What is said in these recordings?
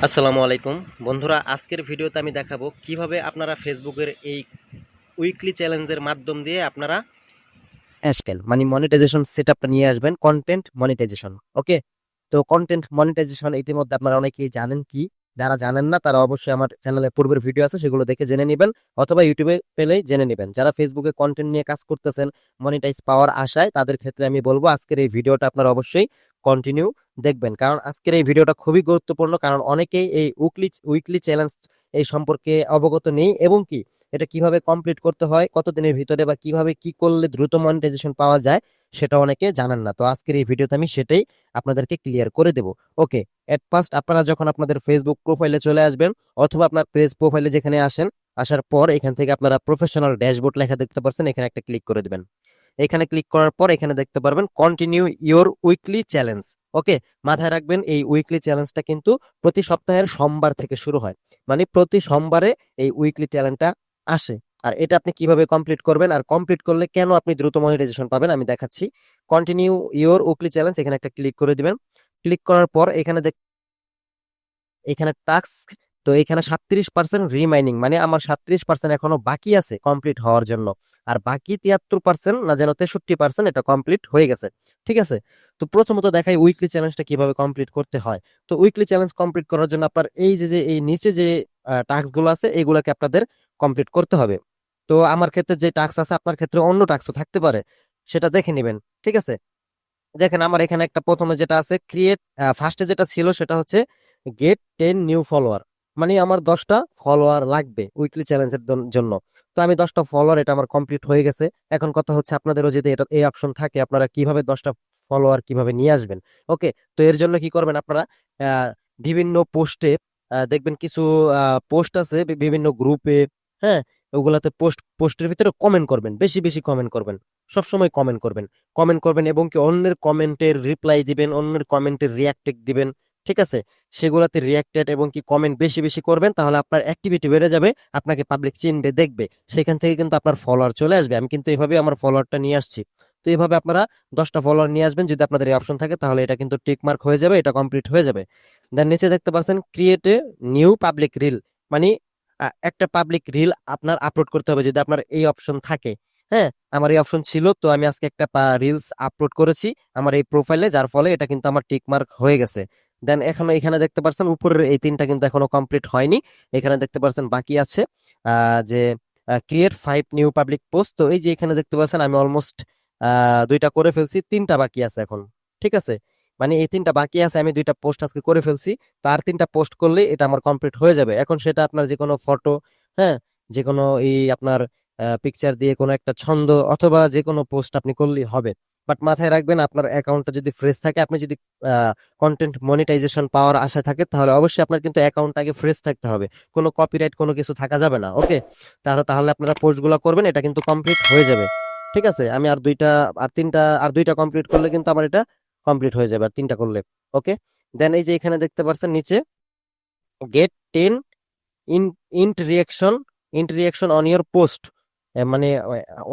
আসসালামু আলাইকুম বন্ধুরা, আজকের ভিডিওতে আমি দেখাবো কিভাবে আপনারা ফেসবুকের এই উইকলি চ্যালেঞ্জের মাধ্যম দিয়ে আপনারা আসবেন মানে মনিটাইজেশন সেটআপটা নিয়ে আসবেন, কন্টেন্ট মনিটাইজেশন। ওকে, তো কন্টেন্ট মনিটাইজেশন ইতিমধ্যে আপনারা অনেকেই জানেন কি, যারা জানেন না তারা অবশ্যই আমার চ্যানেলে পূর্বের ভিডিও আছে সেগুলো দেখে জেনে নেবেন, অথবা ইউটিউবে পেলেই জেনে নেবেন। যারা ফেসবুকে কন্টেন্ট নিয়ে কাজ করতেছেন মনিটাইজ পাওয়ার আশায়, তাদের ক্ষেত্রে আমি বলবো আজকের এই ভিডিওটা আপনারা অবশ্যই কন্টিনিউ দেখবেন, কারণ আজকের এই ভিডিওটা খুবই গুরুত্বপূর্ণ। কারণ অনেকেই এই উইকলি চ্যালেঞ্জ এই সম্পর্কে অবগত নেই, এবং কি এটা কিভাবে কমপ্লিট করতে হয়, কতদিনের ভিতরে, বা কিভাবে কি করলে দ্রুত মনিটাইজেশন পাওয়া যায় সেটা অনেকে জানেন না। তো আজকের এই ভিডিওতে আমি সেটাই আপনাদেরকে ক্লিয়ার করে দেব। ওকে, এট ফার্স্ট আপনারা যখন আপনাদের ফেসবুক প্রোফাইলে চলে আসবেন, অথবা আপনার পেজ প্রোফাইলে যেখানে আসেন, আসার পর এখান থেকে আপনারা প্রফেশনাল ড্যাশবোর্ড লেখা দেখতে পাচ্ছেন, এখানে একটা ক্লিক করে দিবেন। এখানে ক্লিক করার পর এখানে দেখতে পারবেন কন্টিনিউ ইওর উইকলি চ্যালেঞ্জ। ওকে, মাথায় রাখবেন এই উইকলি চ্যালেঞ্জটা কিন্তু প্রতি সপ্তাহের সোমবার থেকে শুরু হয়, মানে প্রতি সোমবারে এই উইকলি চ্যালেঞ্জটা আসে। আর এটা আপনি কিভাবে কমপ্লিট করবেন, আর কমপ্লিট করলে কেন আপনি দ্রুত মনিটাইজেশন পাবেন আমি দেখাচ্ছি। কন্টিনিউ ইওর উইকলি চ্যালেঞ্জ, এখানে একটা ক্লিক করে দিবেন। ক্লিক করার পর এখানে টাস্ক, তো এখানে 37% রিমাইনিং, মানে আমার 37% এখনো বাকি আছে কমপ্লিট হওয়ার জন্য। আর বাকি 73% না যেন 63% এটা কমপ্লিট হয়ে গেছে। ঠিক আছে, তো প্রথমত দেখাই উইকলি চ্যালেঞ্জটা কিভাবে কমপ্লিট করতে হয়। তো উইকলি চ্যালেঞ্জ কমপ্লিট করার জন্য আপনার এই যে এই নিচে যে টাস্ক গুলো আছে এগুলাকে আপনাদের কমপ্লিট করতে হবে। তো আমার ক্ষেত্রে যে টাস্ক আছে, আপনার ক্ষেত্রে অন্য টাস্কও থাকতে পারে, সেটা দেখে নেবেন। ঠিক আছে, দেখেন আমার এখানে একটা প্রথমে যেটা আছে ক্রিয়েট, ফার্স্টে যেটা ছিল সেটা হচ্ছে গেট 10 নিউ ফলোয়ার, মানে আমার 10টা ফলোয়ার লাগবে উইকলি চ্যালেঞ্জের জন্য। তো আমি 10টা ফলোয়ার, এটা আমার কমপ্লিট হয়ে গেছে। এখন কথা হচ্ছে আপনাদেরও যদি এটা এই অপশন থাকে, আপনারা কিভাবে 10টা ফলোয়ার কিভাবে নিয়ে আসবেন। ওকে, তো এর জন্য কি করবেন আপনারা, আহ, বিভিন্ন পোস্টে দেখবেন কিছু পোস্ট আছে বিভিন্ন গ্রুপে, হ্যাঁ, ওগুলাতে পোস্টের ভিতরে কমেন্ট করবেন, বেশি বেশি কমেন্ট করবেন, সবসময় কমেন্ট করবেন এবং কি অন্যের কমেন্টের রিপ্লাই দিবেন, অন্যের কমেন্টের রিয়াক্টেড দিবেন। ঠিক আছে, সেগুলোতে রিয়াক্টেড এবং কি কমেন্ট বেশি বেশি করবেন, তাহলে আপনার অ্যাক্টিভিটি বেড়ে যাবে, আপনাকে পাবলিক চিনবে, দেখবে, সেখান থেকে কিন্তু আপনার ফলোয়ার চলে আসবে। আমি কিন্তু এইভাবে আমার ফলোয়ারটা নিয়ে আসছি। তো এইভাবে আপনারা 10টা ফলোয়ার নিয়ে আসবেন, যদি আপনাদের এই অপশন থাকে, তাহলে এটা কিন্তু টিক মার্ক হয়ে যাবে, এটা কমপ্লিট হয়ে যাবে। দেন নিচে দেখতে পাচ্ছেন create a new public reel, মানে একটা পাবলিক রিল আপনার আপলোড করতে হবে যদি আপনার এই অপশন থাকে। হ্যাঁ, আমার এই অপশন ছিল, তো আমি আজকে একটা রিলস আপলোড করেছি আমার এই প্রোফাইলে, যার ফলে এটা কিন্তু আমার টিক মার্ক হয়ে গেছে। দেন এখনো এখানে দেখতে পাচ্ছেন উপরের এই তিনটা কিন্তু এখনো কমপ্লিট হয়নি। এখানে দেখতে পাচ্ছেন বাকি আছে যে ক্রিয়েট 5 নিউ পাবলিক পোস্ট। তো এই যে এখানে দেখতে পাচ্ছেন আমি অলমোস্ট দুইটা করে ফেলছি, তিনটা বাকি আছে এখন। ঠিক আছে, মানে এই তিনটা বাকি আছে, আমি দুইটা পোস্ট আজকে করে ফেলছি। তো আর তিনটা পোস্ট করলে এটা আমার কমপ্লিট হয়ে যাবে। এখন সেটা আপনার যে কোনো ফটো, হ্যাঁ, যে কোনো এই আপনার পিকচার দিয়ে কোনো একটা ছন্দ অথবা যে কোনো পোস্ট আপনি করলেই হবে। বাট মাথায় রাখবেন আপনার অ্যাকাউন্টটা যদি ফ্রেশ থাকে, আপনি যদি কন্টেন্ট মনিটাইজেশন পাওয়ার আশা থাকে, তাহলে অবশ্যই আপনার কিন্তু অ্যাকাউন্ট আগে ফ্রেশ থাকতে হবে, কোনো কপিরাইট কোনো কিছু থাকা যাবে না। ওকে, তাহলে তাহলে আপনারা পোস্টগুলো করবেন, এটা কিন্তু কমপ্লিট হয়ে যাবে। ঠিক আছে, আমি আর দুইটা কমপ্লিট করলে কিন্তু আমার এটা কমপ্লিট হয়ে যাবে, আর তিনটা করলে। ওকে, দেন এই যে এখানে দেখতে পাচ্ছেন নিচে get 10 in interaction on your post, মানে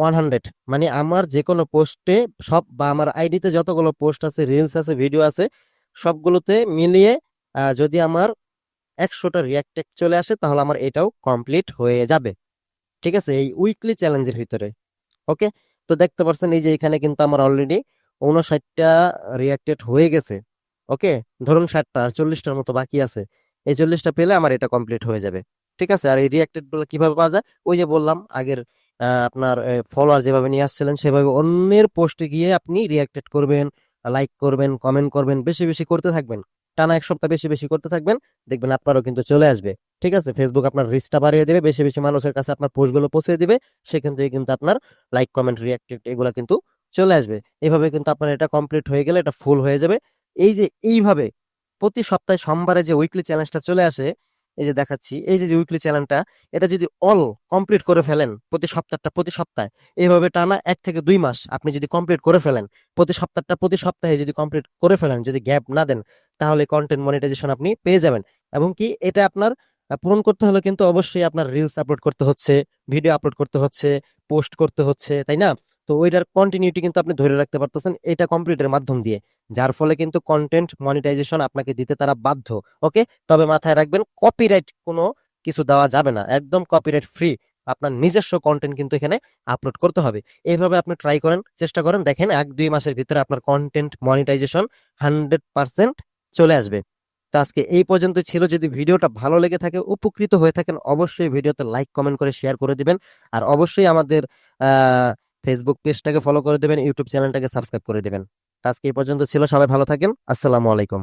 100, মানে আমার যে কোনো পোস্টে সব, বা আমার আইডিতে যতগুলো পোস্ট আছে, রিলস আছে, ভিডিও আছে, সবগুলোতে মিলিয়ে যদি আমার 100টা রিয়াক্ট চলে আসে, তাহলে আমার এটাও কমপ্লিট হয়ে যাবে। ঠিক আছে, এই উইকলি চ্যালেঞ্জের ভিতরে। ওকে, তো দেখতে পাচ্ছেন এই যে এখানে কিন্তু আমার অলরেডি 59টা রিয়াক্টেড হয়ে গেছে। ওকে, ধরুন 60টা, আর 40টার মতো বাকি আছে। এই 40টা পেলে আমার এটা কমপ্লিট হয়ে যাবে। ঠিক আছে, আর এই রিয়াক্টেড গুলো কিভাবে পাওয়া যায়, ওই যে বললাম আগের, আপনার ফলোয়ার যেভাবে নিয়ে আসছিলেন সেভাবে অন্যের পোস্টে গিয়ে আপনি রিয়াক্টেড করবেন, লাইক করবেন, কমেন্ট করবেন, বেশি বেশি করতে থাকবেন, টানা 1 সপ্তাহ বেশি বেশি করতে থাকবেন, দেখবেন আপনারও কিন্তু চলে আসবে। ঠিক আছে, ফেসবুক আপনার রিচটা বাড়িয়ে দেবে, বেশি বেশি মানুষের কাছে আপনার পোস্টগুলো পৌঁছে দিবে, সেখান থেকে কিন্তু আপনার লাইক, কমেন্ট, রিয়াক্টেড এগুলা কিন্তু চলে আসবে। এইভাবে কিন্তু আপনার এটা কমপ্লিট হয়ে গেলে এটা ফুল হয়ে যাবে। এই যে এইভাবে প্রতি সপ্তাহে সোমবারে যে উইকলি চ্যালেঞ্জটা চলে আসে, এই যে দেখাচ্ছি, এই যে উইকলি চ্যালেঞ্জটা, এটা যদি অল কমপ্লিট করে ফেলেন প্রতি সপ্তাহে, এইভাবে টানা 1 থেকে 2 মাস আপনি যদি কমপ্লিট করে ফেলেন, প্রতি সপ্তাহে যদি কমপ্লিট করে ফেলেন, যদি গ্যাপ না দেন, তাহলে কন্টেন্ট মনিটাইজেশন আপনি পেয়ে যাবেন। এবং কি এটা আপনার পূরণ করতে হলে কিন্তু অবশ্যই আপনার রিলস আপলোড করতে হচ্ছে, ভিডিও আপলোড করতে হচ্ছে, পোস্ট করতে হচ্ছে, তাই না? তো ওইটার কন্টিনিউটি কিন্তু আপনি ধরে রাখতে পারতেছেন এটা কমপ্লিটের মাধ্যম দিয়ে। যার ফলে কিন্তু কন্টেন্ট মনিটাইজেশন আপনাকে দিতে তারা বাধ্য। ওকে, তবে মাথায় রাখবেন কপিরাইট কোনো কিছু দেওয়া যাবে না, একদম কপিরাইট ফ্রি। আপনার নিজস্ব কন্টেন্ট কিন্তু এখানে আপলোড করতে হবে। এইভাবে আপনি ট্রাই করেন, চেষ্টা করেন, দেখেন 1-2 মাসের ভিতরে আপনার কন্টেন্ট মনিটাইজেশন 100% চলে আসবে। তো আজকে এই পর্যন্ত ছিল। যদি ভিডিওটা ভালো লেগে থাকে, উপকৃত হয়ে থাকেন, অবশ্যই ভিডিওতে লাইক কমেন্ট করে শেয়ার করে দিবেন। আর অবশ্যই আমাদের ফেসবুক পেজটাকে ফলো করে দেবেন, ইউটিউব চ্যানেলটাকে সাবস্ক্রাইব করে দেবেন। আজকে এই পর্যন্ত ছিল, সবাই ভালো থাকেন, আসসালামু আলাইকুম।